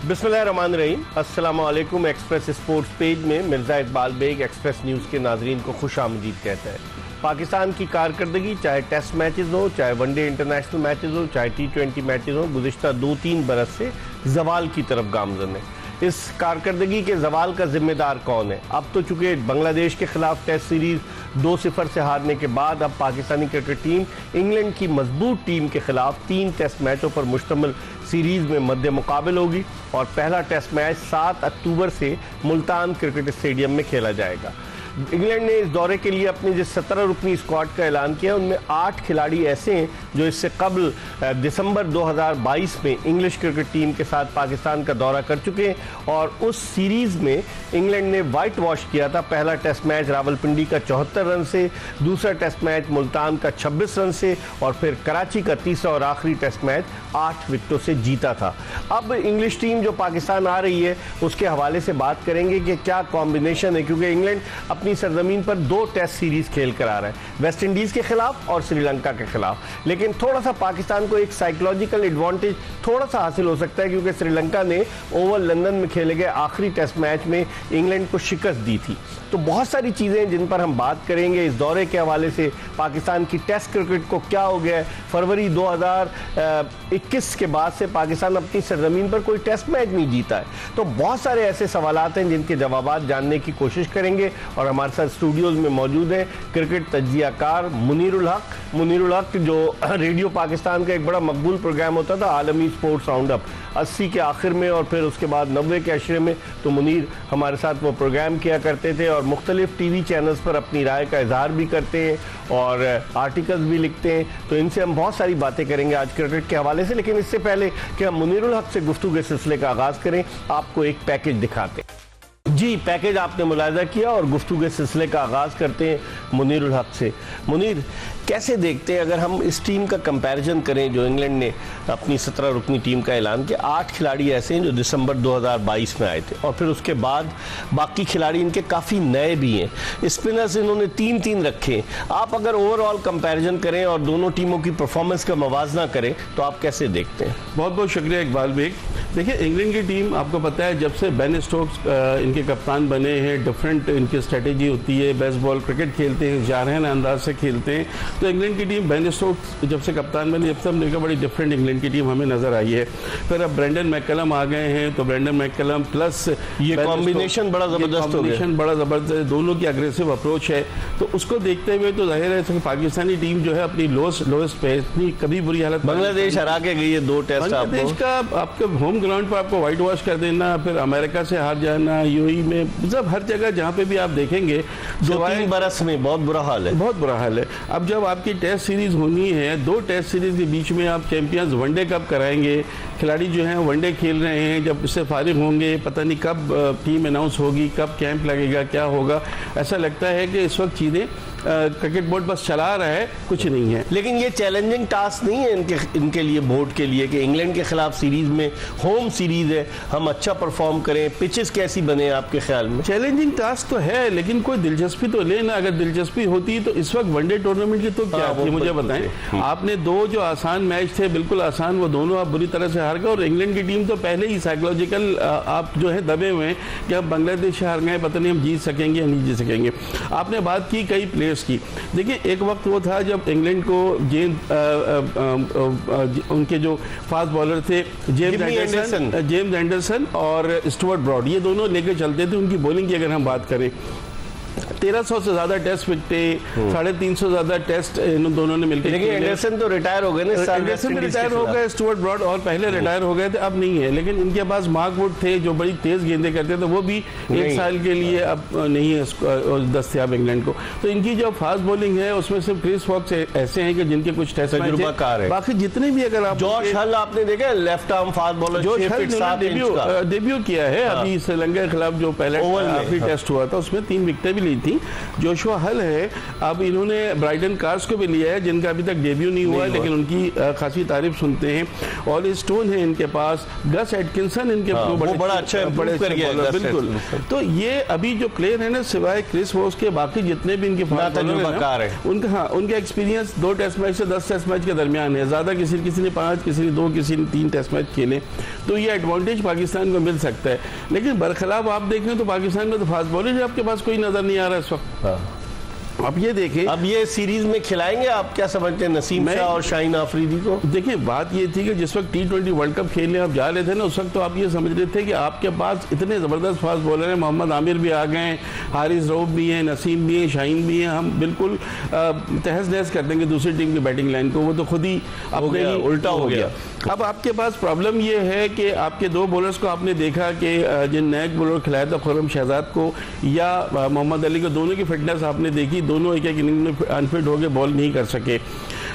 बिस्मिल्लाहिर्रहमानिर्रहीम। अस्सलाम वालेकुम। एक्सप्रेस स्पोर्ट्स पेज में मिर्ज़ा इकबाल बेग एक्सप्रेस न्यूज़ के नाजरीन को खुश आमदीद कहता है। पाकिस्तान की कारकर्दगी चाहे टेस्ट मैचेस हो, चाहे वनडे इंटरनेशनल मैचेस हो, चाहे T20 मैचेस हो, गुज़िश्ता 2-3 बरस से जवाल की तरफ गामज़न है। इस कारकर्दगी के जवाल का जिम्मेदार कौन है? अब तो चूंकि बांग्लादेश के खिलाफ टेस्ट सीरीज 2-0 से हारने के बाद अब पाकिस्तानी क्रिकेट टीम इंग्लैंड की मजबूत टीम के खिलाफ 3 टेस्ट मैचों पर मुश्तमिल सीरीज में मद्दे मुकाबल होगी और पहला टेस्ट मैच 7 अक्टूबर से मुल्तान क्रिकेट स्टेडियम में खेला जाएगा। इंग्लैंड ने इस दौरे के लिए अपनी जिस 17 रुकनी स्क्वाड का ऐलान किया, उनमें 8 खिलाड़ी ऐसे हैं जो इससे कबल दिसंबर 2022 में इंग्लिश क्रिकेट टीम के साथ पाकिस्तान का दौरा कर चुके हैं और उस सीरीज में इंग्लैंड ने वाइट वॉश किया था। पहला टेस्ट मैच रावलपिंडी का 74 रन से, दूसरा टेस्ट मैच मुल्तान का 26 रन से और फिर कराची का तीसरा और आखिरी टेस्ट मैच 8 विकेटों से जीता था। अब इंग्लिश टीम जो पाकिस्तान आ रही है उसके हवाले से बात करेंगे कि क्या कॉम्बिनेशन है, क्योंकि इंग्लैंड अपनी सरजमीन पर 2 टेस्ट सीरीज खेल कर आ रहा है, वेस्ट इंडीज के खिलाफ और श्रीलंका के खिलाफ। लेकिन थोड़ा सा पाकिस्तान को एक साइकोलॉजिकल एडवांटेज थोड़ा सा हासिल हो सकता है, क्योंकि श्रीलंका ने ओवल लंदन में खेले गए आखिरी टेस्ट मैच में इंग्लैंड को शिकस्त दी थी। तो बहुत सारी चीजें जिन पर हम बात करेंगे इस दौरे के हवाले से। पाकिस्तान की टेस्ट क्रिकेट को क्या हो गया है? फरवरी 2021 के बाद से पाकिस्तान अपनी सरजमीन पर कोई टेस्ट मैच नहीं जीता है। तो बहुत सारे ऐसे सवालात हैं जिनके जवाब जानने की कोशिश करेंगे और हमारे साथ स्टूडियोज में मौजूद है क्रिकेट तज्जियाकार मुनीरुल हक जो रेडियो पाकिस्तान का एक बड़ा मकबूल प्रोग्राम होता था आलमी स्पोर्ट्स राउंड अप 80 के आखिर में और फिर उसके बाद 90 के अशरे में। तो मुनीर हमारे साथ वो प्रोग्राम किया करते थे और मुख्तलिफ टीवी चैनल्स पर अपनी राय का इजहार भी करते हैं और आर्टिकल्स भी लिखते हैं। तो इनसे हम बहुत सारी बातें करेंगे आज क्रिकेट के हवाले से। लेकिन इससे पहले कि हम मुनीरुल हक से गुफ्तगू के सिलसिले का आगाज़ करें, आपको एक पैकेज दिखाते हैं। जी, पैकेज आपने मुलाहिजा किया और गुफ्तगू के सिलसिले का आगाज़ करते हैं मुनीरुल हक से। मुनीर, कैसे देखते हैं अगर हम इस टीम का कंपैरिजन करें जो इंग्लैंड ने अपनी 17 रुकनी टीम का ऐलान किया? 8 खिलाड़ी ऐसे हैं जो दिसंबर 2022 में आए थे और फिर उसके बाद बाकी खिलाड़ी इनके काफ़ी नए भी हैं। स्पिनर्स इन्होंने 3-3 रखे। आप अगर ओवरऑल कंपैरिजन करें और दोनों टीमों की परफॉर्मेंस का मवाजना करें तो आप कैसे देखते हैं? बहुत बहुत शुक्रिया इकबाल बेग। देखिए, इंग्लैंड की टीम आपको पता है जब से बेन स्टोक्स इनके कप्तान बने हैं, डिफरेंट इनकी स्ट्रेटेजी होती है, बेस्ट बॉल क्रिकेट खेलते हैं, जारहाना अंदाज से खेलते हैं। तो इंग्लैंड की टीम बेन स्टोक्स जब से कप्तान बने जब से हमने देखा बड़ी डिफरेंट इंग्लैंड की टीम हमें नजर आई है। फिर अब ब्रेंडन मैकलम आ गए हैं, तो ब्रेंडन मैकलम प्लस ये कॉम्बिनेशन बड़ा जबरदस्त हो गया, बड़ा जबरदस्त, दोनों की अग्रेसिव अप्रोच है। तो उसको देखते हुए तो जाहिर है कि पाकिस्तानी टीम जो है अपनी लोएस्ट पे इतनी कभी बुरी हालत, बांग्लादेश हरा के गई है 2 टेस्ट। बांग्लादेश का आपके होम ग्राउंड पर आपको व्हाइट वॉश कर देना, फिर अमेरिका से हार जाना, यूएई में, सब हर जगह जहाँ पे भी आप देखेंगे 2-3 बरस में बहुत बुरा हाल है, बहुत बुरा हाल है। अब जब आपकी टेस्ट सीरीज होनी है, 2 टेस्ट सीरीज के बीच में आप चैंपियंस वनडे कब कराएंगे? खिलाड़ी जो हैं वनडे खेल रहे हैं, जब इससे फारिग होंगे पता नहीं कब टीम अनाउंस होगी, कब कैंप लगेगा, क्या होगा। ऐसा लगता है कि इस वक्त चीज़ें क्रिकेट बोर्ड बस चला रहा है, कुछ नहीं है। लेकिन ये चैलेंजिंग टास्क नहीं है इनके लिए, बोर्ड के लिए, कि इंग्लैंड के खिलाफ सीरीज में, होम सीरीज है, हम अच्छा परफॉर्म करें। पिचेस कैसी बने आपके ख्याल में? चैलेंजिंग टास्क तो है, लेकिन कोई दिलचस्पी तो लेना। अगर दिलचस्पी होती तो इस वक्त वनडे टूर्नामेंट की तो क्या थी, मुझे बताएं। आपने 2 जो आसान मैच थे, बिल्कुल आसान, वो दोनों आप बुरी तरह से हार गए और इंग्लैंड की टीम तो पहले ही साइकोलॉजिकल आप जो है दबे हुए हैं कि अब बांग्लादेश से हार गए, पता नहीं हम जीत सकेंगे या नहीं जीत सकेंगे। आपने बात की कई प्लेयर्स की। देखिए, एक वक्त वो था जब इंग्लैंड को उनके जो फास्ट बॉलर थे जेम्स एंडरसन और स्टुअर्ट ब्रॉड, ये दोनों लेकर चलते थे। उनकी बॉलिंग की अगर हम बात करें, 1300 से ज्यादा टेस्ट विकटे, 350 से ज्यादा टेस्ट इन दोनों ने मिलकर। लेकिन एंडरसन तो रिटायर हो गए ना, एंडरसन रिटायर हो गए, स्टुअर्ट ब्रॉड और पहले रिटायर हो गए थे, अब नहीं है। लेकिन इनके पास मार्क वुड थे जो बड़ी तेज गेंदें करते थे, वो भी 1 साल के लिए अब नहीं है दस्तयाब इंग्लैंड को। तो इनकी जो फास्ट बॉलिंग है उसमें सिर्फ क्रिस वॉक्स ऐसे हैं कि जिनके कुछ टेस्ट तजुर्बाकार है। बाकी जितने भी अगर आप जॉश हल आपने देखा, left arm fast bowler, Josh हल डेब्यू किया है अभी श्रीलंका के खिलाफ, जो पहले आखिरी टेस्ट हुआ था उसमें 3 विकेटें भी ली थी। थी। जोशुआ हल है, अब इन्होंने ब्राइडन कार्स को भी लिया है जिनका अभी तक डेब्यू नहीं हुआ है, लेकिन उनकी खासी तारीफ सुनते हैं। और स्टोन है इनके पास, गस एटकिंसन इनके बड़ा अच्छा बड़े बिल्कुल। तो ये अभी जो प्लेयर है ना, सिवाय क्रिस वोक्स के बाकी जितने भी इनके उनका एक्सपीरियंस 2 टेस्ट मैच से 10 टेस्ट मैच के दरमियान है। ज्यादा किसी ने 5, किसी ने 2, किसी ने 3 टेस्ट मैच खेले, तो ये एडवांटेज पाकिस्तान को मिल सकता है। लेकिन बरखलाफ आप देखें तो पाकिस्तान में तो फास्ट बॉलर आपके पास कोई नजर नहीं आ रहा इस वक्त। अब ये देखें, अब ये सीरीज में खिलाएंगे, आप क्या समझते हैं नसीम शाह और शाहीन आफरीदी को? देखिए, बात ये थी कि जिस वक्त T20 वर्ल्ड कप खेलने आप जा रहे थे ना, उस वक्त तो आप ये समझ रहे थे कि आपके पास इतने ज़बरदस्त फास्ट बॉलर हैं, मोहम्मद आमिर भी आ गए हैं, हारिस रऊफ भी हैं, नसीम भी हैं, शाहीन भी हैं, हम बिल्कुल तहस नहस कर देंगे दूसरी टीम की बैटिंग लाइन को। वो तो खुद ही अपने ही उल्टा हो गया। अब आपके पास प्रॉब्लम ये है कि आपके 2 बॉलर्स को आपने देखा कि जिन नए बॉलर खिलाया था खुर्रम शहजाद को या मोहम्मद अली को, दोनों की फिटनेस आपने देखी, दोनों एक इनिंग में अनफिट हो गए, बॉल नहीं कर सके।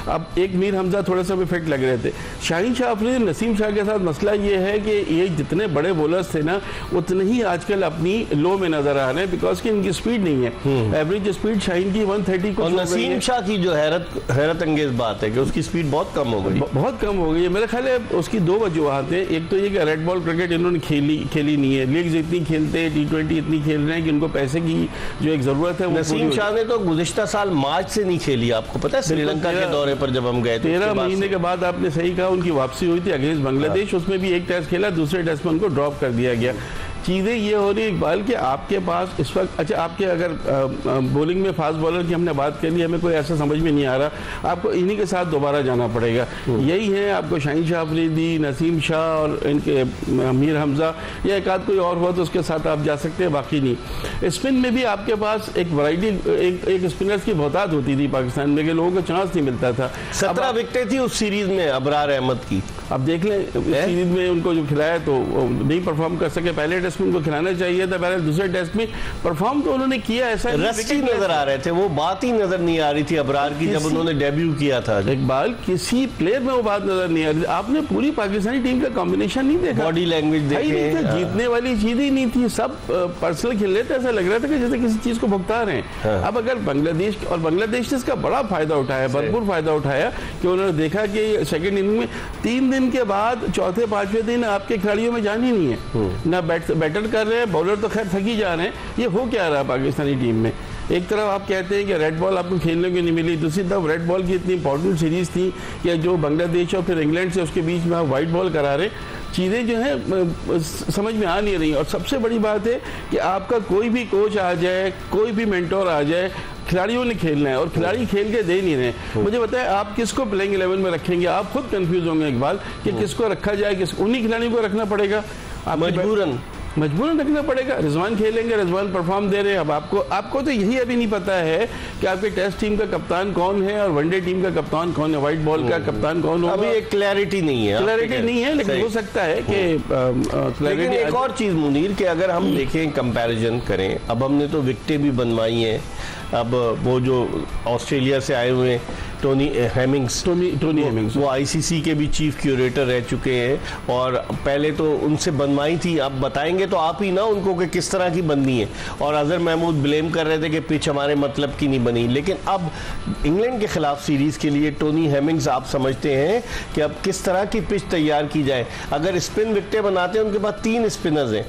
अब एक मीर हमजा थोड़ा सा भी फिट लग रहे थे। शाहीन शाह अफरीदी, नसीम शाह के साथ मसला ये है कि ये जितने बड़े बॉलर्स थे ना, उतने ही आजकल अपनी लो में नजर आ रहे हैं, बिकॉज कि इनकी स्पीड नहीं है। एवरेज स्पीड शाहीन की 130 और नसीम शाह की जो हैरत अंगेज बात है कि उसकी स्पीड बहुत कम हो गई, बहुत कम हो गई है। मेरा ख्याल है उसकी 2 वजूहात हैं। एक तो ये कि रेड बॉल क्रिकेट इन्होंने खेली नहीं है, लीग्स इतनी खेलते हैं, T20 इतनी खेल रहे हैं कि उनको पैसे की जो एक जरूरत है। नसीम शाह ने तो गुज़िश्ता साल मार्च से नहीं खेली, आपको पता है, श्रीलंका के दौरे पर जब हम गए 13 महीने के बाद, आपने सही कहा, उनकी वापसी हुई थी अगेंस्ट बांग्लादेश। उसमें भी 1 टेस्ट खेला, दूसरे टेस्ट में उनको ड्रॉप कर दिया गया। चीज़ें ये हो रही इकबाल कि आपके पास इस वक्त, अच्छा आपके अगर बॉलिंग में फास्ट बॉलर की हमने बात कर ली, हमें कोई ऐसा समझ में नहीं आ रहा, आपको इन्हीं के साथ दोबारा जाना पड़ेगा। यही है, आपको शाहीन शाह अफरीदी, नसीम शाह और इनके मीर हमजा या एक आध कोई और हुआ तो उसके साथ आप जा सकते हैं, बाकी नहीं। स्पिन में भी आपके पास एक वैरायटी, एक स्पिनर्स की बहुतात होती थी पाकिस्तान में कि लोगों को चांस नहीं मिलता था। 17 विकेटें थी उस सीरीज में अबरार अहमद की। अब देख लें, सीरीज में उनको जो खिलाया तो नहीं परफॉर्म कर सके। पहले टेस्ट में उनको खिलाना चाहिए था, पहले दूसरे टेस्ट में परफॉर्म तो उन्होंने किया, ऐसा रस्टी नजर आ रहे थे, वो बात ही नजर नहीं आ रही थी अबरार की जब उन्होंने डेब्यू किया था। इकबाल, किसी प्लेयर में वो बात नजर नहीं आ रही थी। आपने पूरी पाकिस्तानी टीम का कॉम्बिनेशन नहीं देखा, बॉडी लैंग्वेज देखे, जीतने वाली चीज ही नहीं थी, सब पर्सनल खेल रहे थे, ऐसा लग रहा था कि जैसे किसी चीज को भुगता रहे हैं। अब अगर बांग्लादेश, और बांग्लादेश ने इसका बड़ा फायदा उठाया, भरपूर फायदा उठाया कि उन्होंने देखा कि सेकंड इनिंग में 3 दिन के बाद चौथे 5वें दिन आपके खिलाड़ियों में जान ही नहीं है, ना बैटर कर रहे हैं, बॉलर तो खैर थकी जा रहे हैं। ये हो क्या रहा है पाकिस्तानी टीम में? एक तरफ आप कहते हैं कि रेड बॉल आपको खेलने को नहीं मिली, दूसरी तरफ रेड बॉल की इतनी इंपॉर्टेंट सीरीज थी कि जो बांग्लादेश और फिर इंग्लैंड से उसके बीच में आप वाइट बॉल करा रहे, चीज़ें जो है समझ में आ नहीं रही। और सबसे बड़ी बात है कि आपका कोई भी कोच आ जाए, कोई भी मेंटोर आ जाए, खिलाड़ियों ने खेलना है और खिलाड़ी खेल के दे नहीं रहे। मुझे बताएं, आप किसको प्लेइंग 11 में रखेंगे? आप खुद कंफ्यूज होंगे इकबाल कि किसको रखा जाए, उन्हीं खिलाड़ियों को रखना पड़ेगा, मजबूरन रखना पड़ेगा। रिजवान खेलेंगे, रिजवान परफॉर्म दे रहे हैं। अब आपको तो यही अभी नहीं पता है कि आपके टेस्ट टीम का कप्तान कौन है और वनडे टीम का कप्तान कौन है, व्हाइट बॉल का कप्तान कौन होगा, अभी एक क्लैरिटी नहीं है, लेकिन हो सकता है कि क्लैरिटी। एक और चीज मुनीर कि अगर हम देखें, कंपैरिजन करें, अब हमने तो विकेटें भी बनवाई हैं। अब वो जो ऑस्ट्रेलिया से आए हुए टोनी हेमिंग्स वो आईसीसी के भी चीफ क्यूरेटर रह चुके हैं और पहले तो उनसे बनवाई थी। अब बताएंगे तो आप ही ना उनको कि किस तरह की बननी है। और अजहर महमूद ब्लेम कर रहे थे कि पिच हमारे मतलब की नहीं बनी, लेकिन अब इंग्लैंड के खिलाफ सीरीज के लिए टोनी हेमिंग्स आप समझते हैं कि अब किस तरह की पिच तैयार की जाए। अगर स्पिन विकेटें बनाते हैं, उनके पास 3 स्पिनर्स हैं,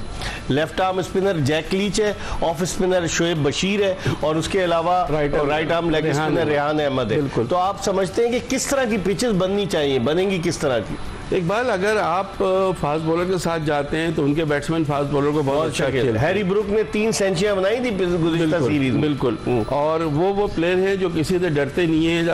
left arm spinner Jack Leach है, ऑफ स्पिनर शोएब बशीर है और उसके अलावा right arm leg spinner Rehan Ahmed है। तो आप समझते हैं कि किस तरह की पिचेस बननी चाहिए, बनेंगी किस तरह की? इकबाल, अगर आप फास्ट बॉलर के साथ जाते हैं तो उनके बैट्समैन फास्ट बॉलर को बहुत अच्छा खेल। हैरी ब्रूक ने 3 सेंचुरियां बनाई थी गुज़िश्ता सीरीज में। बिल्कुल। और वो प्लेयर हैं जो किसी से डरते नहीं है।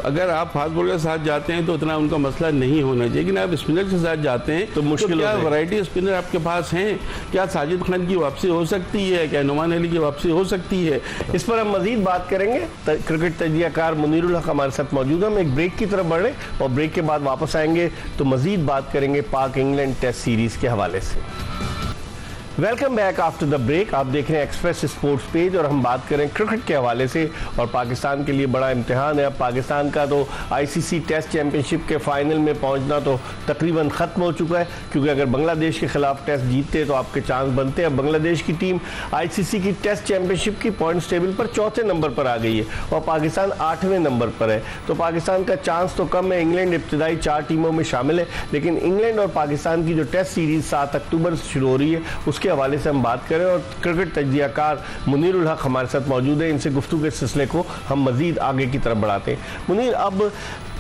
अगर आप फास्ट बॉलर के साथ जाते हैं तो उतना उनका मसला नहीं होना चाहिए, लेकिन आप स्पिनर के साथ जाते हैं तो मुश्किल। क्या वैरायटी स्पिनर आपके पास हैं? क्या साजिद खान की वापसी हो सकती है? क्या नुमान अली की वापसी हो सकती है? इस पर हम मजीद बात करेंगे। क्रिकेट तजियाकार मुनीरुल हक हमारे साथ मौजूद है। हम एक ब्रेक की तरफ बढ़ रहे और ब्रेक के बाद वापस आएंगे तो मजीद बात करेंगे पाक इंग्लैंड टेस्ट सीरीज के हवाले से। Welcome back after the break. आप देख रहे हैं एक्सप्रेस स्पोर्ट्स पेज और हम बात करें क्रिकेट के हवाले से। और पाकिस्तान के लिए बड़ा इम्तिहान है। अब पाकिस्तान का तो आईसीसी टेस्ट चैंपियनशिप के फाइनल में पहुंचना तो तकरीबन ख़त्म हो चुका है, क्योंकि अगर बांग्लादेश के खिलाफ टेस्ट जीतते तो आपके चांस बनते हैं। बांग्लादेश की टीम आईसीसी की टेस्ट चैंपियनशिप की पॉइंट्स टेबल पर चौथे नंबर पर आ गई है और पाकिस्तान 8वें नंबर पर है, तो पाकिस्तान का चांस तो कम है। इंग्लैंड इब्तदाई 4 टीमों में शामिल है, लेकिन इंग्लैंड और पाकिस्तान की जो टेस्ट सीरीज 7 अक्टूबर से शुरू हो रही है उसके हवाले से हम बात करें। और क्रिकेट तजज़ियाकार मुनीरुल हक हमारे साथ मौजूद है। इनसे गुफ्तगू के सिलसिले को हम मजीद आगे की तरफ बढ़ाते हैं। मुनीर, अब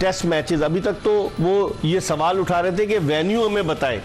टेस्ट मैचेस, अभी तक तो वो ये सवाल उठा रहे थे कि वेन्यू हमें बताएं,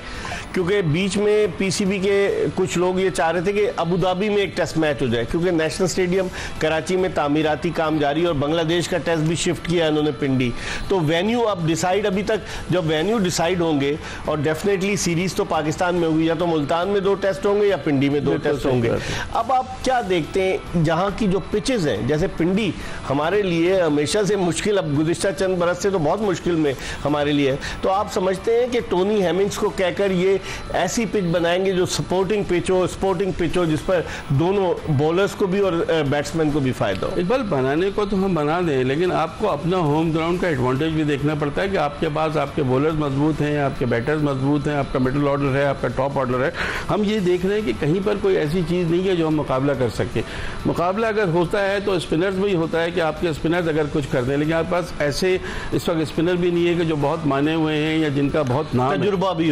क्योंकि बीच में पीसीबी के कुछ लोग ये चाह रहे थे कि अबू धाबी में एक टेस्ट मैच हो जाए, क्योंकि नेशनल स्टेडियम कराची में तामीराती काम जारी और बांग्लादेश का टेस्ट भी शिफ्ट किया उन्होंने पिंडी। तो वेन्यू अब डिसाइड, अभी तक जब वेन्यू डिसाइड होंगे और डेफिनेटली सीरीज तो पाकिस्तान में होगी, या तो मुल्तान में 2 टेस्ट होंगे या पिंडी में 2 टेस्ट होंगे। अब आप क्या देखते हैं जहाँ की जो पिचेज हैं, जैसे पिंडी हमारे लिए हमेशा से मुश्किल, अब गुज़िश्ता चंद बरस से तो बहुत मुश्किल में हमारे लिए है, तो आप समझते हैं कि टोनी हेमिंग्स को कहकर ये ऐसी पिच बनाएंगे जो स्पोर्टिंग पिच हो जिस पर दोनों बॉलर्स को भी और बैट्समैन को भी फायदा हो? इकबाल, बनाने को तो हम बना दें, लेकिन आपको अपना होम ग्राउंड का एडवांटेज भी देखना पड़ता है कि आपके पास आपके बॉलर्स मजबूत हैं, आपके बैटर्स मजबूत हैं, आपका मिडिल ऑर्डर है, आपका टॉप ऑर्डर है। हम ये देख रहे हैं कि कहीं पर कोई ऐसी चीज़ नहीं है जो हम मुकाबला कर सके। मुकाबला अगर होता है तो स्पिनर्स में ही होता है कि आपके स्पिनर्स अगर कुछ कर दें, लेकिन आपके पास ऐसे इस वक्त स्पिनर भी नहीं है कि जो बहुत माने हुए हैं या जिनका बहुत नाम तजुर्बा भी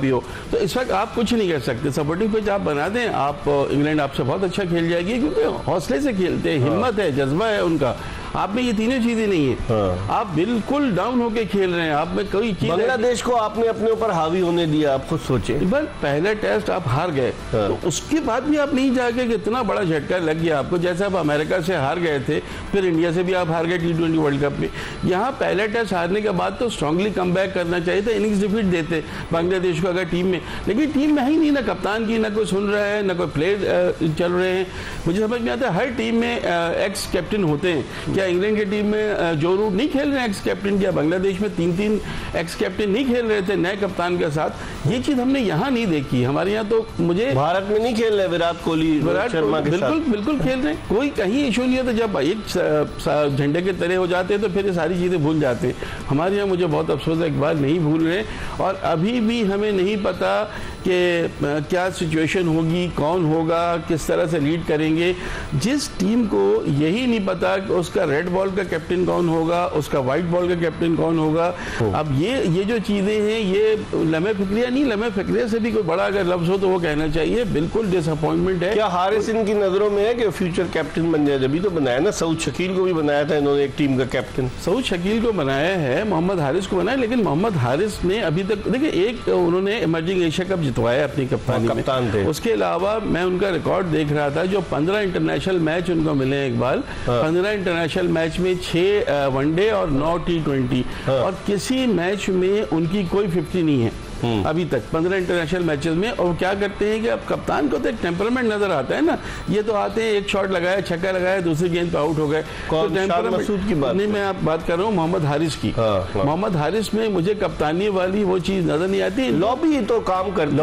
हो। तो इस वक्त आप कुछ नहीं कर सकते। सपोर्टिंग पिच आप बना दें, आप इंग्लैंड आपसे बहुत अच्छा खेल जाएगी, क्योंकि हौसले से खेलते हैं, हिम्मत है, जज्बा है उनका। आप में ये तीनों चीजें नहीं है। आप बिल्कुल डाउन होके खेल रहे हैं, आप में कोई चीज। बांग्लादेश को आपने अपने ऊपर हावी होने दिया, आप खुद सोचे। पहले टेस्ट आप हार गए, तो उसके बाद भी आप नहीं जाके कि इतना बड़ा झटका लग गया आपको, जैसे आप अमेरिका से हार गए थे, फिर इंडिया से भी आप हार गए T20 वर्ल्ड कप में। यहाँ पहले टेस्ट हारने के बाद तो स्ट्रांगली कम बैक करना चाहिए था, इनिंग्स डिफीट देते बांग्लादेश को अगर टीम में, लेकिन टीम में ही नहीं, ना कप्तान की, ना कोई सुन रहा है, ना कोई प्लेयर चल रहे हैं। मुझे समझ में आता है हर टीम में एक्स कैप्टन होते हैं। क्या इंग्लैंड की टीम में जो रूट नहीं खेल रहे हैं एक्स कैप्टन? क्या बांग्लादेश में 3 एक्स कैप्टन नहीं खेल रहे थे नए कप्तान के साथ? ये चीज हमने यहाँ नहीं देखी। हमारे यहाँ तो मुझे भारत में नहीं खेल रहे विराट कोहली, शर्मा के साथ बिल्कुल खेल रहे हैं, कोई कहीं इशू नहीं है। तो जब एक झंडे के तले हो जाते हैं तो फिर ये सारी चीजें भूल जाते हैं। हमारे यहाँ मुझे बहुत अफसोस है, इकबाल, नहीं भूल रहे, और अभी भी हमें नहीं पता कि क्या सिचुएशन होगी, कौन होगा, किस तरह से लीड करेंगे। जिस टीम को यही नहीं पता कि उसका रेड बॉल का कैप्टन कौन होगा, उसका व्हाइट बॉल का कैप्टन कौन होगा। अब ये जो चीजें हैं, ये लम्हे फिक्रिया नहीं, लम्हे फिक्रिया से भी कोई बड़ा अगर लफ्ज हो तो वो कहना चाहिए। बिल्कुल डिसअपॉइंटमेंट है। क्या हारिस इनकी नजरों में है कि फ्यूचर कैप्टन बन जाए? जब तो बनाया ना, सऊद शकील को भी बनाया था इन्होंने एक टीम का कैप्टन। सऊद शकील को बनाया है, मोहम्मद हारिस को बनाया, लेकिन मोहम्मद हारिस ने अभी तक, देखिए, एक उन्होंने इमर्जिंग एशिया कप जितवाया अपनी कप्तानी में, कप्तान थे। उसके अलावा मैं उनका रिकॉर्ड देख रहा था, जो 15 इंटरनेशनल मैच उनको मिले हैं इकबाल, 15 इंटरनेशनल मैच में 6 वनडे और 9 T20, और किसी मैच में उनकी कोई 50 नहीं है अभी तक 15 इंटरनेशनल मैचेस में। और क्या करते हैं कि अब कप्तान को तो एक टेम्परामेंट नजर आता है ना, ये तो आते हैं, एक शॉट लगाया, छक्का लगाया, दूसरी गेंद पे आउट हो गए। तो मसूद की बात नहीं, मैं आप बात कर रहा हूँ मोहम्मद हारिस की। मोहम्मद हारिस में मुझे कप्तानी वाली वो चीज नजर नहीं आती। लॉबी तो काम करती है,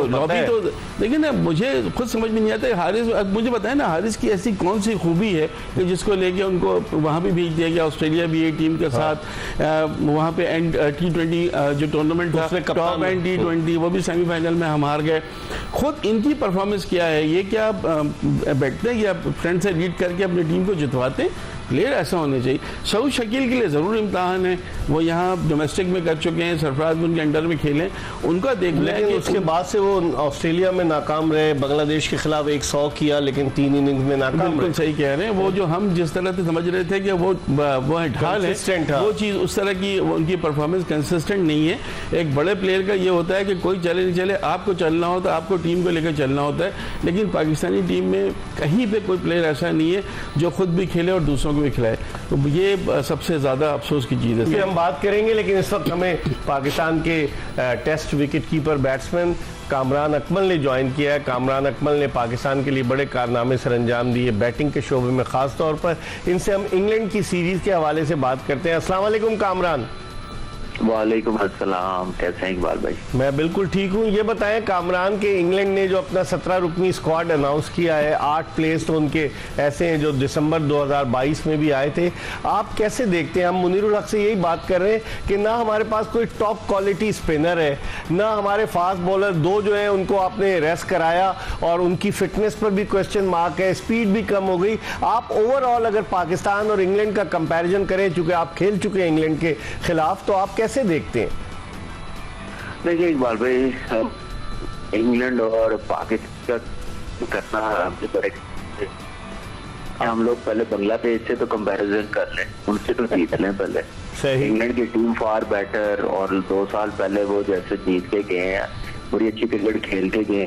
लॉबी तो लेकिन ना मुझे खुद समझ में नहीं आता। हारिस, मुझे बताया ना, हारिस की ऐसी कौन सी खूबी है कि जिसको लेके उनको वहां भी भेज दिया गया, ऑस्ट्रेलिया भी एक टीम के साथ वहां पे T20 जो टूर्नामेंट था, टॉप एंड T20, वो भी सेमीफाइनल में हम हार गए। खुद इनकी परफॉर्मेंस क्या है, ये क्या बैठते हैं या फ्रंट से लीड करके अपनी टीम को जितवाते हैं? प्लेयर ऐसा होने चाहिए। सऊद शकील के लिए ज़रूर इम्तहान है, वो यहाँ डोमेस्टिक में कर चुके हैं, सरफराज भी उनके अंडर में खेले, उनका देख लें कि उसके बाद से वो ऑस्ट्रेलिया में नाकाम रहे, बांग्लादेश के खिलाफ 100 किया, लेकिन 3 इनिंग्स में नाकाम। बिल्कुल सही कह रहे हैं। वो जो हम जिस तरह से समझ रहे थे कि वो ढाल है, वो चीज़ उस तरह की उनकी परफॉर्मेंस कंसिस्टेंट नहीं है। एक बड़े प्लेयर का ये होता है कि कोई चले नहीं चले, आपको चलना होता है, आपको टीम को लेकर चलना होता है, लेकिन पाकिस्तानी टीम में कहीं पे कोई प्लेयर ऐसा नहीं है जो खुद भी खेले और दूसरों को भी खिलाए। तो ये सबसे ज़्यादा अफसोस की चीज़ है। फिर हम बात करेंगे, लेकिन इस वक्त हमें पाकिस्तान के test wicket keeper batsman Kamran Akmal ने ज्वाइन किया है। कामरान अकमल ने पाकिस्तान के लिए बड़े कारनामे सर अंजाम दिए, बैटिंग के शोबे में ख़ास तौर पर। इनसे हम इंग्लैंड की सीरीज़ के हवाले से बात करते हैं। अस्सलाम वालेकुम कामरान। वालेकुम अस्सलाम, कैसे हैं इकबाल भाई? मैं बिल्कुल ठीक हूँ। ये बताएं, कामरान के इंग्लैंड ने जो अपना 17 रुकनी स्क्वाड अनाउंस किया है, 8 प्लेयर्स तो उनके ऐसे हैं जो दिसंबर 2022 में भी आए थे। आप कैसे देखते हैं? हम मुनीरुल हक से यही बात कर रहे हैं कि ना हमारे पास कोई टॉप क्वालिटी स्पिनर है, ना हमारे फास्ट बॉलर दो जो है उनको आपने रेस्ट कराया और उनकी फिटनेस पर भी क्वेश्चन मार्क है, स्पीड भी कम हो गई। आप ओवरऑल अगर पाकिस्तान और इंग्लैंड का कंपैरिजन करें, चूंकि आप खेल चुके हैं इंग्लैंड के खिलाफ, तो आप कैसे देखते हैं? देखिए इकबाल भाई, इंग्लैंड और पाकिस्तान का करना, हम लोग पहले बांग्लादेश से तो कंपैरिजन कर लें, उनसे तो जीत लें पहले। सही। इंग्लैंड की टीम फार बेटर, और 2 साल पहले वो जैसे जीत के गए हैं, बड़ी अच्छी क्रिकेट खेल के गए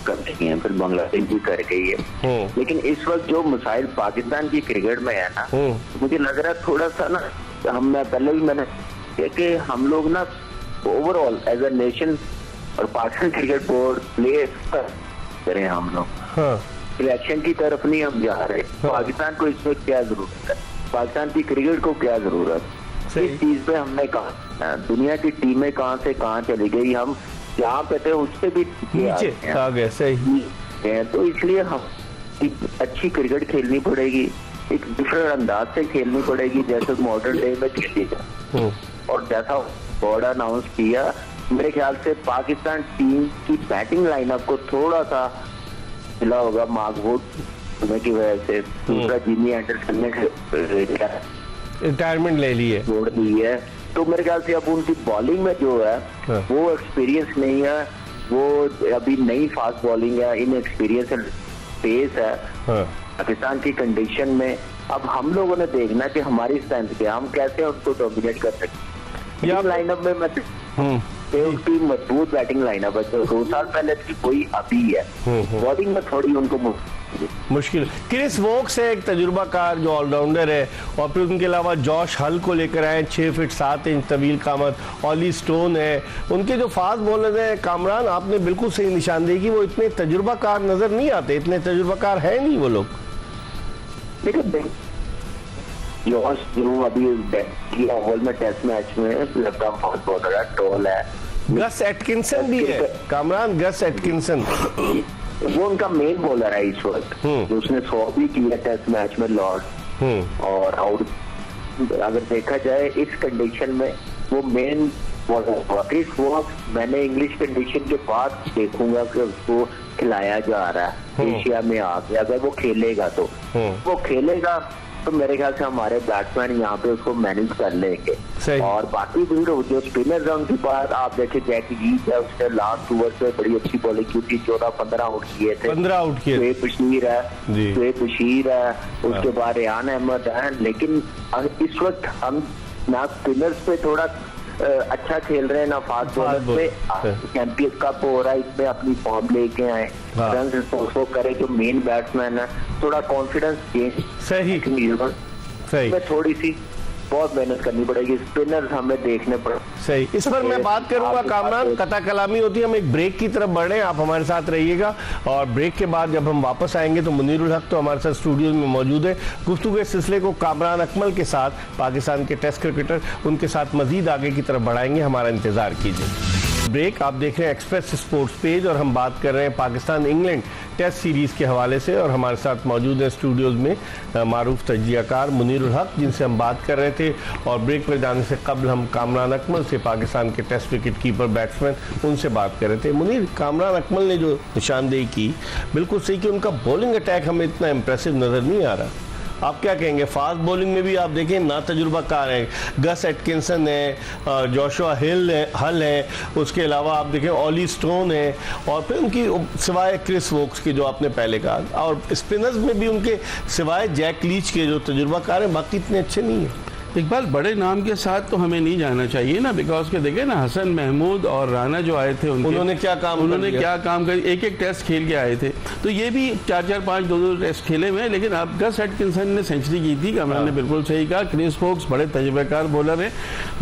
करते हैं, फिर बांग्लादेश भी कर गई है। लेकिन इस वक्त जो मसाइल पाकिस्तान की क्रिकेट में है ना, मुझे लग रहा है थोड़ा सा ना, मैंने कि हम लोग ना ओवरऑल एज अ नेशन और पाकिस्तान क्रिकेट बोर्ड प्ले करें हम लोग। हाँ। सिलेक्शन की तरफ नहीं हम जा रहे। पाकिस्तान को इसमें क्या जरूरत है, पाकिस्तान की क्रिकेट को क्या जरूरत, इस चीज पे हमने कहा दुनिया की टीमें कहाँ से कहाँ चली गई, हम जहाँ पे थे उससे भी नीचे आ गए। सही। तो इसलिए हम एक अच्छी क्रिकेट खेलनी पड़ेगी, एक डिफरेंट अंदाज से खेलनी पड़ेगी, जैसे मॉडर्न डे में खेली जाए। और जैसा बोर्ड अनाउंस किया, मेरे ख्याल से पाकिस्तान टीम की बैटिंग लाइनअप को थोड़ा सा मिला होगा मार्कवुड की वजह से। दूसरा जिमी एंडरसन ने रिटायरमेंट ले ली है, छोड़ दी है, तो मेरे ख्याल से अब उनकी बॉलिंग में जो है वो एक्सपीरियंस नहीं है, वो अभी नई फास्ट बॉलिंग है, इन एक्सपीरियंस पेस है पाकिस्तान की कंडीशन में। अब हम लोगों ने देखना कि हमारी स्ट्रेंथ क्या, हम कैसे उनको डोमिनेट कर सकते हैं। लाइनअप में मैं की मजबूत बैटिंग लाइनअप है, 2 साल पहले थी, कोई अभी है। बॉलिंग में थोड़ी उनको मुश्किल। क्रिस वोक्स है एक तजुर्बाकार जो ऑलराउंडर है, और फिर उनके अलावा जॉश हल को लेकर आए, 6 फीट 7 इंच तवील कामत। ऑली स्टोन है, उनके जो फास्ट बॉलर हैं। कामरान, आपने बिल्कुल सही निशानदेही की, वो इतने तजुर्बाकार नजर नहीं आते, इतने तजुर्बाकार है नहीं वो लोग। जॉश जो अभी ओवल में टेस्ट मैच में लगता फास्ट बॉलर है, टॉल है। गस एटकिंसन भी है कामरान, गस एटकिंसन वो उनका मेन बॉलर है इस वक्त, उसने 100 भी किया टेस्ट मैच में लॉर्ड। और आउट अगर देखा जाए इस कंडीशन में वो मेन बॉलर। वो मैंने इंग्लिश कंडीशन के बाद देखूंगा कि उसको खिलाया जा रहा है एशिया में आके, अगर वो खेलेगा तो वो खेलेगा तो मेरे ख्याल से हमारे बैट्समैन यहाँ पे उसको मैनेज कर लेंगे। और बाकी जो स्पिनर्स है उनके पास आप देखे, जैकी लीच है, उसने लास्ट ओवर पे बड़ी अच्छी बॉलिंग की थी, 14-15 आउट किए थे। 15 आउट किए। शुएब बशीर है, उसके बाद रेहान अहमद है। लेकिन इस वक्त हम ना स्पिनर्स पे थोड़ा अच्छा खेल रहे हैं, ना फास्ट बॉलर पे। चैंपियंस कप हो रहा है, इसमें अपनी फॉर्म लेके आए, रन उसको करे जो मेन बैट्समैन है, थोड़ा कॉन्फिडेंस गेन। सही। थोड़ी सी बहुत मेहनत करनी पड़ेगी, स्पिनर्स हमें देखने पड़े। सही। इस पर मैं बात करूंगा कामरान, कथा कलामी होती है। हम एक ब्रेक की तरफ बढ़ रहे हैं, आप हमारे साथ रहिएगा, और ब्रेक के बाद जब हम वापस आएंगे तो मुनीरुल हक तो हमारे साथ स्टूडियो में मौजूद है। गुफ्तगू के सिलसिले को कामरान अकमल के साथ, पाकिस्तान के टेस्ट क्रिकेटर, उनके साथ मजीद आगे की तरफ बढ़ाएंगे, हमारा इंतजार कीजिए। ब्रेक, आप देख रहे हैं एक्सप्रेस स्पोर्ट्स पेज, और हम बात कर रहे हैं पाकिस्तान इंग्लैंड टेस्ट सीरीज के हवाले से, और हमारे साथ मौजूद है स्टूडियोज में मारूफ तजियाकार मुनीरुल हक, जिनसे हम बात कर रहे थे। और ब्रेक पर जाने से कबल हम कामरान अकमल से, पाकिस्तान के टेस्ट विकेट कीपर बैट्समैन, उनसे बात कर रहे थे। मुनीर, कामरान अकमल ने जो निशानदेही की, बिल्कुल सही कि उनका बॉलिंग अटैक हमें इतना इंप्रेसिव नजर नहीं आ रहा। आप क्या कहेंगे? फास्ट बॉलिंग में भी आप देखें ना तजुर्बाकार है, गस एटकिंसन है, जोशुआ हल है, उसके अलावा आप देखें ऑली स्टोन है, और फिर उनकी सिवाय क्रिस वोक्स के जो आपने पहले कहा, और स्पिनर्स में भी उनके सिवाय जैक लीच के जो तजुर्बाकार हैं, बाकी इतने अच्छे नहीं हैं। इकबाल, बड़े नाम के साथ तो हमें नहीं जाना चाहिए ना, बिकॉज के देखे ना, हसन महमूद और राना जो आए थे उन्होंने क्या काम कर एक टेस्ट खेल के आए थे, तो ये भी 4-4, 5-2 टेस्ट खेले हुए हैं। लेकिन अब गस एटकिंसन ने सेंचुरी की थी, कमरान ने बिल्कुल सही कहा। क्रिस वोक्स बड़े तजुर्बेकार बॉलर है।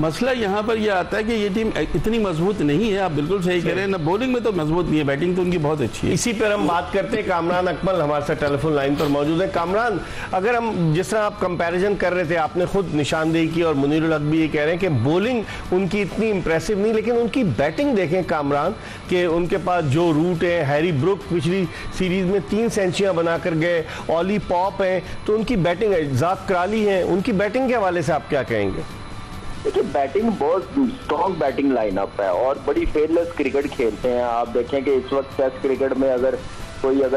मसला यहाँ पर यह आता है कि ये टीम इतनी मजबूत नहीं है, आप बिल्कुल सही कह रहे हैं ना, बॉलिंग में तो मजबूत नहीं है, बैटिंग तो उनकी बहुत अच्छी है। इसी पर हम बात करते हैं। कामरान अकमल हमारे साथ टेलीफोन लाइन पर मौजूद है। कामरान, अगर हम जिस तरह आप कंपैरिजन कर रहे थे, आपने खुद निशान निशानदेही की, और मुनीरुल हक भी ये कह रहे हैं कि बॉलिंग उनकी इतनी इंप्रेसिव नहीं, लेकिन उनकी बैटिंग देखें कामरान कि उनके पास जो रूट है, हैरी ब्रुक पिछली सीरीज में 3 सेंचुरियां बनाकर गए, ऑली पॉप हैं, तो उनकी बैटिंग है, जाक कराली हैं, उनकी बैटिंग के हवाले से आप क्या कहेंगे? देखिए बैटिंग बहुत स्ट्रॉन्ग बैटिंग लाइनअप है और बड़ी फेयरलेस क्रिकेट खेलते हैं। आप देखें कि इस वक्त टेस्ट क्रिकेट में अगर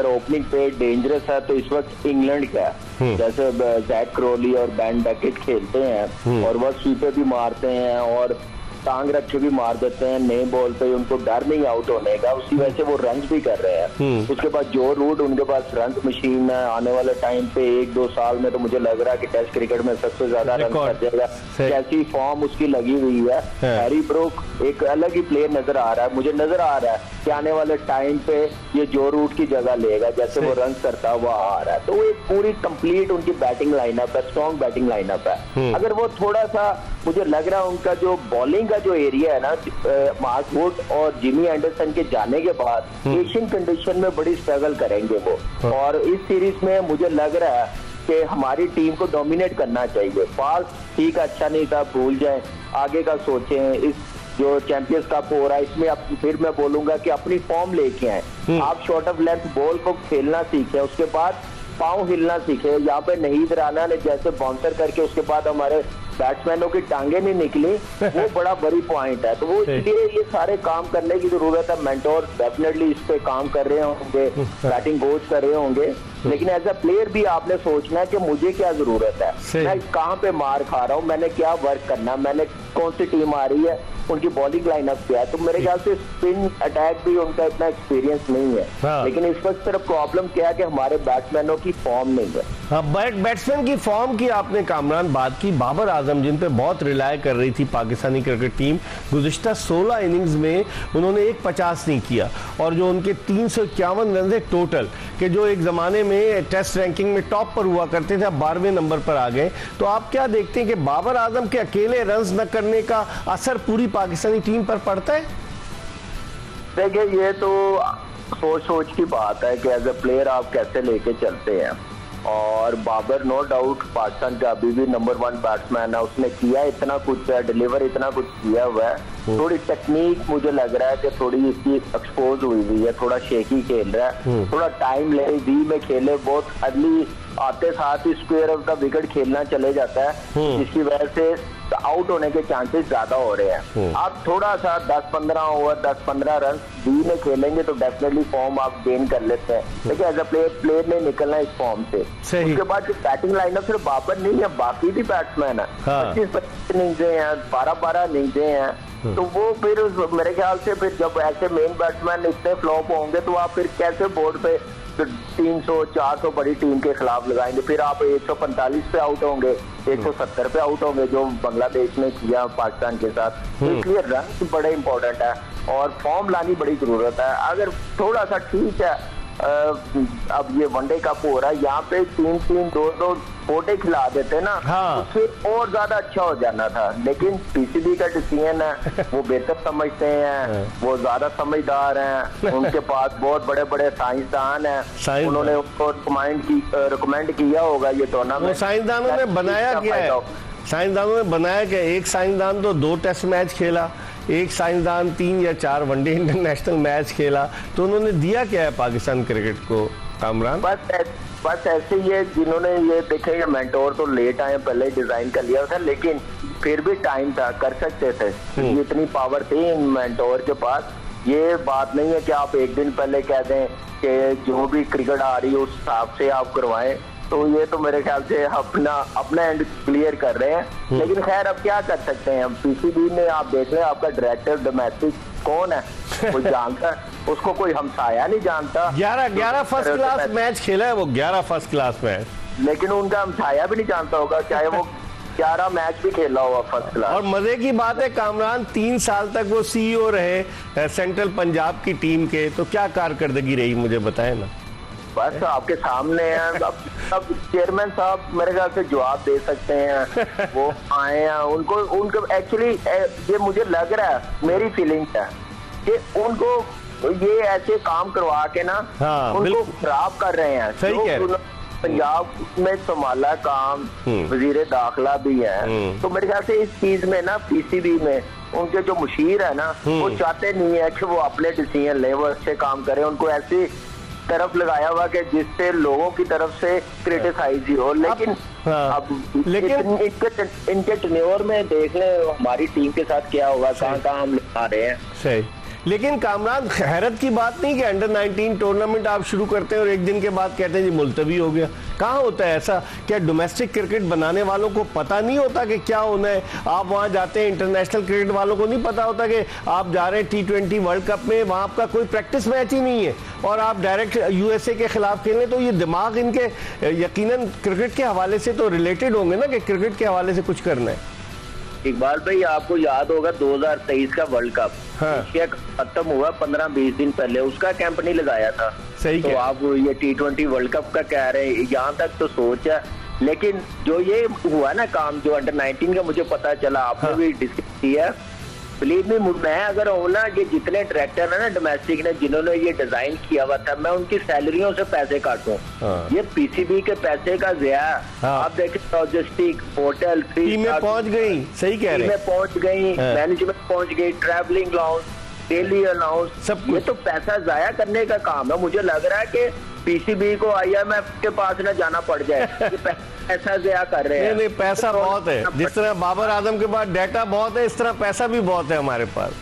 ओपनिंग पे डेंजरस है तो इस वक्त इंग्लैंड का है, जैसे जैक क्रोली और बेन डकेट खेलते हैं और वह स्वीपर भी मारते हैं और टांग रखे भी मार देते हैं, नए बॉल पे उनको डर नहीं आउट होने का, उसी वजह से वो रन भी कर रहे हैं। उसके बाद जो रूट उनके पास रन मशीन है, आने वाले टाइम पे 1-2 साल में तो मुझे लग रहा है कि टेस्ट क्रिकेट में सबसे ज्यादा रन कर जाएगा, कैसी फॉर्म उसकी लगी हुई है। हैरी ब्रुक एक अलग ही प्लेयर नजर आ रहा है, मुझे नजर आ रहा है कि आने वाले टाइम पे ये जो रूट की जगह लेगा, जैसे वो रन करता हुआ आ रहा है, तो वो एक पूरी कंप्लीट उनकी बैटिंग लाइनअप है, स्ट्रॉन्ग बैटिंग लाइनअप है। अगर वो थोड़ा सा, मुझे लग रहा है उनका जो बॉलिंग का जो एरिया है ना, मार्क वुड और जिमी एंडरसन के जाने के बाद एशियन कंडीशन में बड़ी स्ट्रगल करेंगे वो, और इस सीरीज में मुझे लग रहा है कि हमारी टीम को डोमिनेट करना चाहिए। फास्ट ठीक अच्छा नहीं था, भूल जाएं, आगे का सोचें। इस जो चैंपियंस कप हो रहा है इसमें अब फिर मैं बोलूंगा कि अपनी फॉर्म लेके आए, आप शॉर्ट ऑफ लेंथ बॉल को खेलना सीखें, उसके बाद पांव हिलना सीखे। यहाँ पे नहीद राना ने जैसे बाउंसर करके उसके बाद हमारे बैट्समैनों की टांगे नहीं निकली, वो बड़ा बड़ी पॉइंट है। तो वो इसलिए ये सारे काम करने की जरूरत है। मेंटोर डेफिनेटली इस पे काम कर रहे होंगे, बैटिंग कोच कर रहे होंगे, लेकिन एज अ प्लेयर भी आपने सोचना है कि मुझे क्या जरूरत है, मैं कहाँ पे मार खा रहा हूँ, मैंने क्या वर्क करना, मैंने कौन सी टीम आ रही है, उनकी बॉलिंग लाइनअप क्या है। तो मेरे ख्याल से स्पिन अटैक भी उनका इतना एक्सपीरियंस नहीं है, लेकिन इस वक्त सिर्फ प्रॉब्लम क्या है कि हमारे बैट्समैनों की फॉर्म नहीं है। हाँ, बैट्समैन की फॉर्म की आपने कामरान बात की। बाबर आजम जिन पे बहुत रिलाय कर रही थी पाकिस्तानी क्रिकेट टीम, गुज़िश्ता 16 इनिंग्स में उन्होंने 150 नहीं किया, और जो उनके 351 रन है टोटल, के जो एक जमाने में टेस्ट रैंकिंग में टॉप पर हुआ करते थे, अब 12वें नंबर पर आ गए। तो आप क्या देखते हैं कि बाबर आजम के अकेले रन्स न करने का असर पूरी पाकिस्तानी टीम पर पड़ता है? देखिए ये तो सोच की बात है कि एज ए प्लेयर आप कैसे लेके चलते हैं, और बाबर नो डाउट पाकिस्तान का अभी भी नंबर 1 बैट्समैन है, उसने किया इतना कुछ है, डिलीवर इतना कुछ किया हुआ है। थोड़ी टेक्निक मुझे लग रहा है कि थोड़ी इसकी एक्सपोज हुई है, थोड़ा शेकी खेल रहा है, थोड़ा टाइम ले, वी में खेले, बहुत अर्ली आते साथ ही स्क्वायर ऑफ द विकेट खेलना चले जाता है, जिसकी वजह से आउट होने के चांसेस ज्यादा हो रहे हैं। आप थोड़ा सा 10-15 ओवर 10-15 रन वी में खेलेंगे तो डेफिनेटली फॉर्म आप गेन कर लेते हैं, लेकिन एज अ प्लेयर ने निकलना इस फॉर्म से। उसके बाद जो बैटिंग लाइनअप सिर्फ बाबर नहीं है, बाकी भी बैट्समैन है, 25-25 इनिंग्सें हैं, 12-12 इनिंग्सें हैं, तो वो फिर मेरे ख्याल से फिर जब ऐसे मेन बैट्समैन इतने फ्लॉप होंगे तो आप फिर कैसे बोर्ड पे 300-400 बड़ी टीम के खिलाफ लगाएंगे, फिर आप 145 पे आउट होंगे, 170 पे आउट होंगे, जो बांग्लादेश ने किया पाकिस्तान के साथ। तो इसलिए रन बड़े इंपॉर्टेंट है और फॉर्म लानी बड़ी जरूरत है। अगर थोड़ा सा ठीक है, अब ये वनडे कप हो रहा है, यहाँ पे 3-3, 2-2 फोटे खिला देते ना, तो फिर और ज्यादा अच्छा हो जाना था, लेकिन पीसीबी का डिसीजन है, वो बेहतर समझते हैं, वो ज्यादा समझदार हैं, उनके पास बहुत बड़े बड़े साइंसदान हैं, उन्होंने उनको रिकमेंड किया होगा ये टूर्नामेंट। साइंसदानों ने बनाया क्या है? साइंसदानों ने बनाया क्या? एक साइंसदान तो 2 टेस्ट मैच खेला, एक साइंसदान 3 या 4 वनडे इंटरनेशनल मैच खेला, तो उन्होंने दिया क्या है पाकिस्तान क्रिकेट को कामरान? बस ऐसे ही है, जिन्होंने ये देखे ये मेंटोर तो लेट आए, पहले डिजाइन कर लिया था, लेकिन फिर भी टाइम था, कर सकते थे, इतनी पावर थी इन मेंटोर के पास। ये बात नहीं है कि आप एक दिन पहले कह दें कि जो भी क्रिकेट आ रही है उस हिसाब से आप करवाएं, तो ये तो मेरे ख्याल से अपना एंड क्लियर कर रहे हैं। लेकिन खैर अब क्या कर सकते हैं, पीसीबी में आप देख रहे हैं आपका डायरेक्टर डोमेस्टिक कौन है, कोई जानता है उसको? कोई हमसाया नहीं जानता। 11 फर्स्ट क्लास मैच खेला है वो, 11 फर्स्ट क्लास मैच, लेकिन उनका हमसाया भी नहीं जानता होगा, चाहे वो 11 मैच भी खेला हुआ फर्स्ट क्लास। और मजे की बात है कामरान, 3 साल तक वो CEO रहे सेंट्रल पंजाब की टीम के, तो क्या कारकर्दगी रही मुझे बताएं ना। बस आपके सामने है, अब चेयरमैन साहब मेरे ख्याल से जवाब दे सकते हैं, वो आए हैं, उनको एक्चुअली ये मुझे लग रहा है, मेरी फीलिंग है कि उनको ये ऐसे काम करवा के ना उनको खराब कर रहे हैं। सही कह रहे हैं। पंजाब में संभाला काम, वजीर दाखिला भी है, तो मेरे ख्याल से इस चीज में ना पीसीबी में उनके जो मुशीर है ना वो चाहते नहीं है कि वो अपने डिसीजन ले, वो अच्छे काम करें, उनको ऐसी तरफ लगाया हुआ कि जिससे लोगों की तरफ से क्रिटिसाइज ही हो। लेकिन अब लेकिन इनके टेन्योर में देख ले हमारी टीम के साथ क्या होगा, कहाँ हम आ रहे हैं। सही, लेकिन कामरान हैरत की बात नहीं कि अंडर 19 टूर्नामेंट आप शुरू करते हैं और एक दिन के बाद कहते हैं जी मुलतवी हो गया। कहाँ होता है ऐसा? क्या डोमेस्टिक क्रिकेट बनाने वालों को पता नहीं होता कि क्या होना है? आप वहाँ जाते हैं, इंटरनेशनल क्रिकेट वालों को नहीं पता होता कि आप जा रहे हैं T20 वर्ल्ड कप में, वहाँ आपका कोई प्रैक्टिस मैच ही नहीं है और आप डायरेक्ट USA के खिलाफ खेलें, तो ये दिमाग इनके यकीनन क्रिकेट के हवाले से तो रिलेटेड होंगे ना कि क्रिकेट के हवाले से कुछ करना है। इकबाल भाई आपको याद होगा 2023 का वर्ल्ड कप खत्म हुआ 15-20 दिन पहले, उसका कैंप नहीं लगाया था। सही तो आप ये T20 वर्ल्ड कप का कह रहे हैं, यहाँ तक तो सोच है। लेकिन जो ये हुआ ना काम, जो अंडर 19 का मुझे पता चला, आपने भी डिस्कस किया, बिलीव मी, मैं अगर हूँ ना, ये जितने डायरेक्टर है ना डोमेस्टिक ने जिन्होंने ये डिजाइन किया हुआ था, मैं उनकी सैलरियों से पैसे काटूं। ये पीसीबी के पैसे का ज़िया। आप देखें लॉजिस्टिक, होटल, टीमें पहुंच गई, सही कह रहे हैं, टीमें पहुंच गई, मैनेजमेंट पहुंच गई, ट्रैवलिंग अलाउंस, डेली अलाउंस, सब ये तो पैसा जाया करने का काम है। मुझे लग रहा है कि पीसीबी को IMF के पास ना जाना पड़ जाए, पैसा ज़ाया कर रहे हैं। नहीं, पैसा बहुत है। जिस तरह बाबर आजम के पास डाटा बहुत है, इस तरह पैसा भी बहुत है हमारे पास।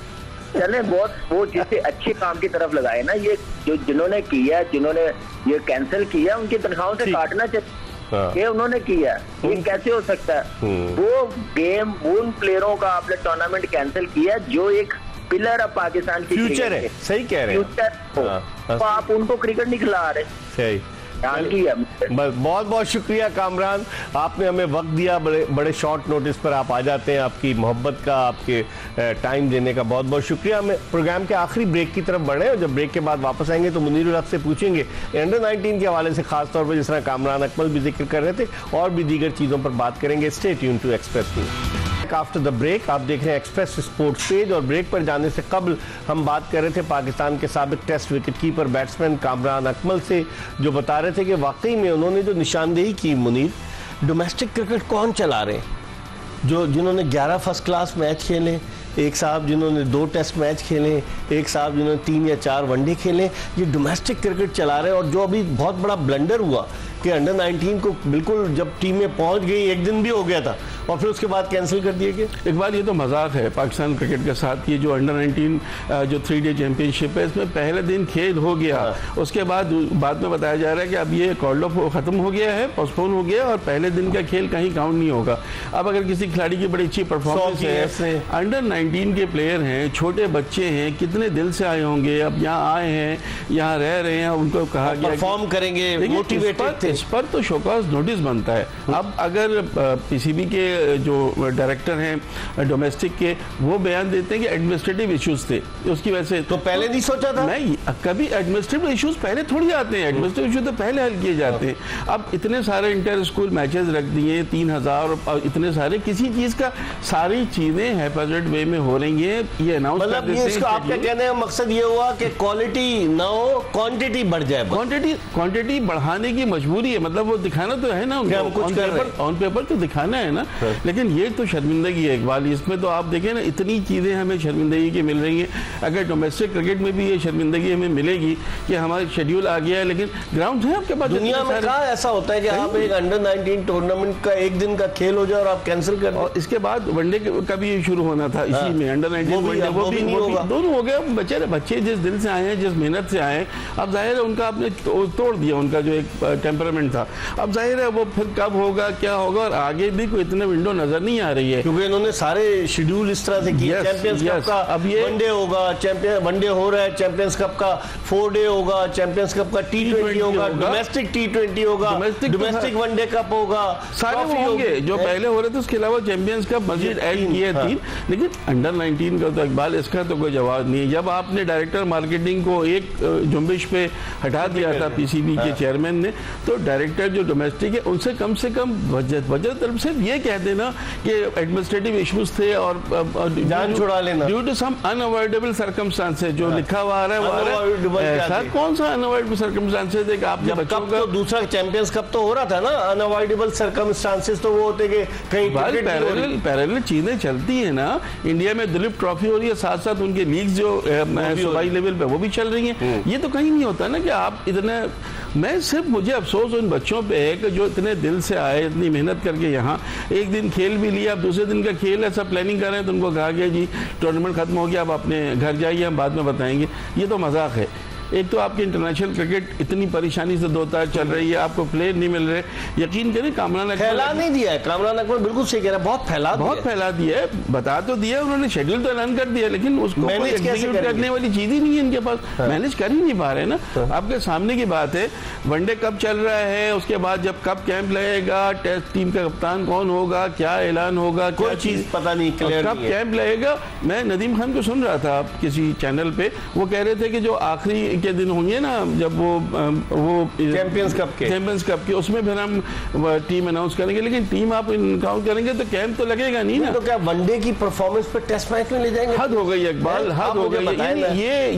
चले बहुत वो जिसे अच्छे काम की तरफ लगाए ना, ये जो जिन्होंने किया, जिन्होंने ये कैंसिल किया, उनकी तनख्वाहों से काटना चाहिए। ये उन्होंने किया, ये कैसे हो सकता है? वो गेम, उन प्लेयरों का आपने टूर्नामेंट कैंसिल किया जो एक पिलर ऑफ पाकिस्तान की फ्यूचर है। सही कह रहे हैं, फ्यूचर, तो आप उनको क्रिकेट नहीं खिला रहे। सही, बहुत बहुत शुक्रिया कामरान, आपने हमें वक्त दिया, बड़े बड़े शॉर्ट नोटिस पर आप आ जाते हैं। आपकी मोहब्बत का, आपके टाइम देने का बहुत बहुत शुक्रिया। हमें प्रोग्राम के आखिरी ब्रेक की तरफ बढ़े और जब ब्रेक के बाद वापस आएंगे तो मुनीरुल हक से पूछेंगे अंडर 19 के हवाले से, खासतौर पर जिस तरह कामरान अकमल भी जिक्र कर रहे थे, और भी दीगर चीज़ों पर बात करेंगे। Stay tune to Express News. After the break आप देख रहे हैं एक्सप्रेस स्पोर्ट्स पेज, और ब्रेक पर जाने से कबल हम बात कर रहे थे पाकिस्तान के साबिक test wicketkeeper batsman Kamran Akmal से, जो बता रहे थे कि वाकई में उन्होंने जो निशानदेही की, मुनीर, डोमेस्टिक क्रिकेट कौन चला रहे हैं? जिन्होंने 11 फर्स्ट क्लास मैच खेले, एक साहब जिन्होंने 2 टेस्ट मैच खेले, एक साहब जिन्होंने 3 या 4 वनडे खेले, ये डोमेस्टिक क्रिकेट चला रहे हैं। और जो अभी बहुत बड़ा ब्लंडर हुआ कि अंडर 19 को बिल्कुल जब टीम में पहुंच गई, एक दिन भी हो गया था और फिर उसके बाद कैंसिल कर दिया गया। एक बार ये तो मजाक है पाकिस्तान क्रिकेट के साथ, ये जो अंडर 19 जो 3 डे चैंपियनशिप है, इसमें पहले दिन खेल हो गया, उसके बाद में बताया जा रहा है कि अब ये कॉल्ड ऑफ खत्म हो गया है, पोस्टपोन हो गया, और पहले दिन का खेल कहीं काउंट नहीं होगा। अब अगर किसी खिलाड़ी की बड़ी अच्छी परफॉर्मेंस है, अंडर 19 के प्लेयर हैं, छोटे बच्चे हैं, कितने दिल से आए होंगे, अब यहाँ आए हैं, यहाँ रह रहे हैं, उनको कहा गया परफॉर्म करेंगे, मोटिवेटेड थे। इस पर तो शोकॉज नोटिस बनता है। अब अगर पीसीबी के जो डायरेक्टर हैं डोमेस्टिक के, वो बयान देते हैं कि एडमिनिस्ट्रेटिव इश्यूज थे, उसकी वजह से। तो पहले नहीं सोचा था? नहीं, कभी एडमिनिस्ट्रेटिव इश्यूज पहले थोड़ी आते हैं, एडमिनिस्ट्रेटिव इश्यूज तो पहले हल किए जाते हैं। अब इतने सारे इंटर स्कूल मैचेस रख दिए, 3000 और इतने सारे, किसी चीज का, सारी चीजें हेफाजत वे में हो रही है, ये अनाउंस कर देते हैं। इसका आपका कहने का मकसद ये हुआ कि क्वालिटी ना हो, क्वांटिटी बढ़ जाए। क्वांटिटी बढ़ाने की मजबूरी है, मतलब वो दिखाना तो है ना उनको, ऑन पेपर तो दिखाना है ना। लेकिन ये तो शर्मिंदगी है इकबाल, इसमें तो आप देखें ना, इतनी चीजें हमें शर्मिंदगी की मिल रही हैं। अगर डोमेस्टिक क्रिकेट में भी ये शर्मिंदगी हमें मिलेगी कि हमारा शेड्यूल आ गया है, लेकिन ग्राउंड है आपके पास। दुनिया में कहाँ ऐसा होता है कि आप एक अंडर 19 टूर्नामेंट का एक दिन का खेल हो जाए और आप कैंसिल कर दें? और इसके बाद वनडे का भी शुरू होना था इसी में, अंडर 19 वनडे, वो भी दोनों हो गया। बच्चे जिस दिल से आए हैं, जिस मेहनत से आए, अब जाहिर है उनका आपने तोड़ दिया, उनका जो एक टेम्परामेंट था। अब जाहिर है वो फिर कब होगा, क्या होगा, और आगे भी कोई इतने विंडो नजर नहीं आ रही है, क्योंकि इन्होंने सारे शेड्यूल इस तरह से किए। चैंपियंस कप का अब ये वनडे होगा, वनडे हो रहा है, चैंपियंस कप का 4 डे होगा, चैंपियंस कप का T20 होगा, डोमेस्टिक T20 होगा, डोमेस्टिक वनडे कप होगा, सारे होंगे जो पहले हो रहे थे। उसके अलावा चैंपियंस कप मजीद ऐड किए 3, लेकिन अंडर 19 का तो इकबाल, इसका तो कोई जवाब नहीं है। जब आपने डायरेक्टर मार्केटिंग को एक जुम्बिश पे हटा दिया था पीसीबी के चेयरमैन ने, तो डायरेक्टर जो डोमेस्टिक है उनसे कम वजह तरफ सिर्फ ये कह कहते हैं ना कि एडमिनिस्ट्रेटिव इश्यूज थे और जान छुड़ा लेना due to some unavoidable circumstances, जो लिखा हुआ आ रहा है वो आ रहा है। ऐसा कौन सा अनअवॉइडेबल सर्कमस्टांसेस है कि आपके बच्चों का, तो दूसरा चैंपियंस कप तो हो रहा था ना, अनअवॉइडेबल सर्कमस्टांसेस तो वो होते कि कहीं पैरेलल चीजें चलती है ना। इंडिया में दिलीप ट्रॉफी हो रही है, साथ साथ उनके लीग जो सूबाई लेवल पे वो भी चल रही है। ये तो कहीं नहीं होता ना कि आप इतने, मैं सिर्फ मुझे अफसोस उन बच्चों पे है कि जो इतने दिल से आए, इतनी मेहनत करके यहाँ एक दिन खेल भी लिया, अब दूसरे दिन का खेल है, सब प्लानिंग कर रहे हैं तो उनको कहा गया जी टूर्नामेंट खत्म हो गया, अब अपने घर जाइए, हम बाद में बताएंगे। ये तो मजाक है। एक तो आपकी इंटरनेशनल क्रिकेट इतनी परेशानी से दो तार चल रही है, आपको प्लेयर नहीं मिल रहे। यकीन करें कामरान अकमल फैला नहीं दिया है, कामरान अकमल बिल्कुल सही कह रहा है, बहुत फैला दिया है। बता तो दिया उन्होंने, शेड्यूल तो ऐलान कर दिया, लेकिन उसको एग्जीक्यूट करने वाली चीज ही नहीं है इनके पास। मैनेज कर ही नहीं पा रहे ना। आपके सामने की बात है, वनडे कब चल रहा है, उसके बाद जब कब कैंप लगेगा, टेस्ट टीम का कप्तान कौन होगा, क्या ऐलान होगा, कोई चीज पता नहीं, कब कैंप लगेगा। मैं नदीम खान को सुन रहा था किसी चैनल पे, वो कह रहे थे कि जो आखिरी के दिन होंगे ना, जब वो चैंपियंस कप के उसमें फिर हम टीम अनाउंस करेंगे। लेकिन टीम आप काउंट करेंगे तो कैंप तो लगेगा नहीं ना। तो क्या वनडे की परफॉर्मेंस पे टेस्ट मैच में ले जाएंगे? हद हो गई इकबाल, हद हो गई।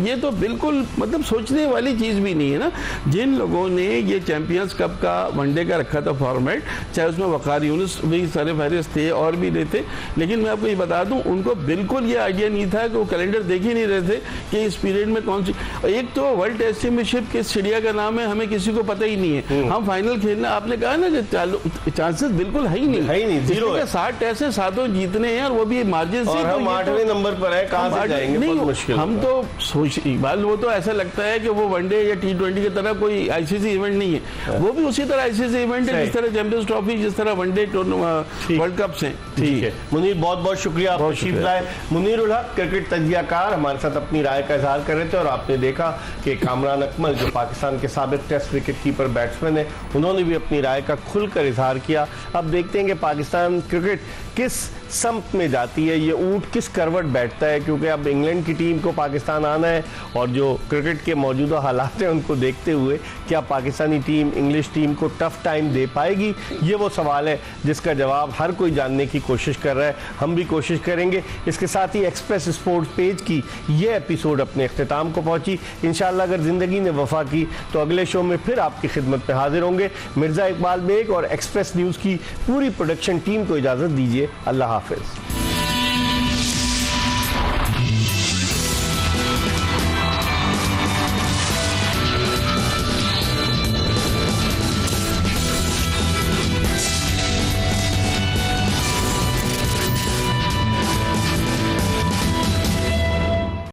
ये तो बिल्कुल मतलब सोचने वाली चीज भी नहीं है ना। जिन लोगों ने ये चैंपियंस कप का वनडे का रखा था फॉर्मेट, चाहे उसमें वकार यूनुस भी सर फहरिस्त थे और भी नहीं थे, लेकिन मैं आपको ये बता दूं उनको बिल्कुल ये आइडिया नहीं था कि वो कैलेंडर देख ही नहीं रहे थे कि इस पीरियड में कौन सी। एक तो वर्ल्ड टेस्ट चैंपियनशिप किस चिड़िया का नाम है हमें किसी को पता ही नहीं है। हम फाइनल खेलना, आपने कहा ना कि चांसेस बिल्कुल है ही नहीं, जीरो है। 60 टेस्ट है, 7 जीतने हैं और वो भी मार्जिन से। हम 8वें नंबर पर है, कहां से जाएंगे? बहुत मुश्किल। हम तो सोच इकबाल, वो तो ऐसा लगता है कि वो वनडे या T20 की तरह कोई आईसीसी इवेंट नहीं है, वो भी उसी तरह आईसीसी इवेंट है जिस तरह चैंपियंस ट्रॉफी, जिस तरह वनडे वर्ल्ड कप से। ठीक है मुनीर, बहुत बहुत शुक्रिया आप तशरीफ लाए। मुनीर उल हक क्रिकेट तजियाकार हमारे साथ अपनी राय का इजहार कर रहे थे, और आपने देखा कि कामरान अकमल जो पाकिस्तान के साबिक टेस्ट विकेट कीपर बैट्समैन है, उन्होंने भी अपनी राय का खुलकर इजहार किया। अब देखते हैं कि पाकिस्तान क्रिकेट किस सम्त में जाती है, ये ऊंट किस करवट बैठता है, क्योंकि अब इंग्लैंड की टीम को पाकिस्तान आना है, और जो क्रिकेट के मौजूदा हालात हैं उनको देखते हुए क्या पाकिस्तानी टीम इंग्लिश टीम को टफ टाइम दे पाएगी, ये वो सवाल है जिसका जवाब हर कोई जानने की कोशिश कर रहा है। हम भी कोशिश करेंगे। इसके साथ ही एक्सप्रेस स्पोर्ट्स पेज की ये एपिसोड अपने अख्तिताम को पहुंची। इंशाअल्लाह अगर ज़िंदगी ने वफा की तो अगले शो में फिर आपकी खिदमत में हाजिर होंगे। मिर्ज़ा इकबाल बेग और एक्सप्रेस न्यूज़ की पूरी प्रोडक्शन टीम को इजाज़त दीजिए। अल्लाह हाफिज़।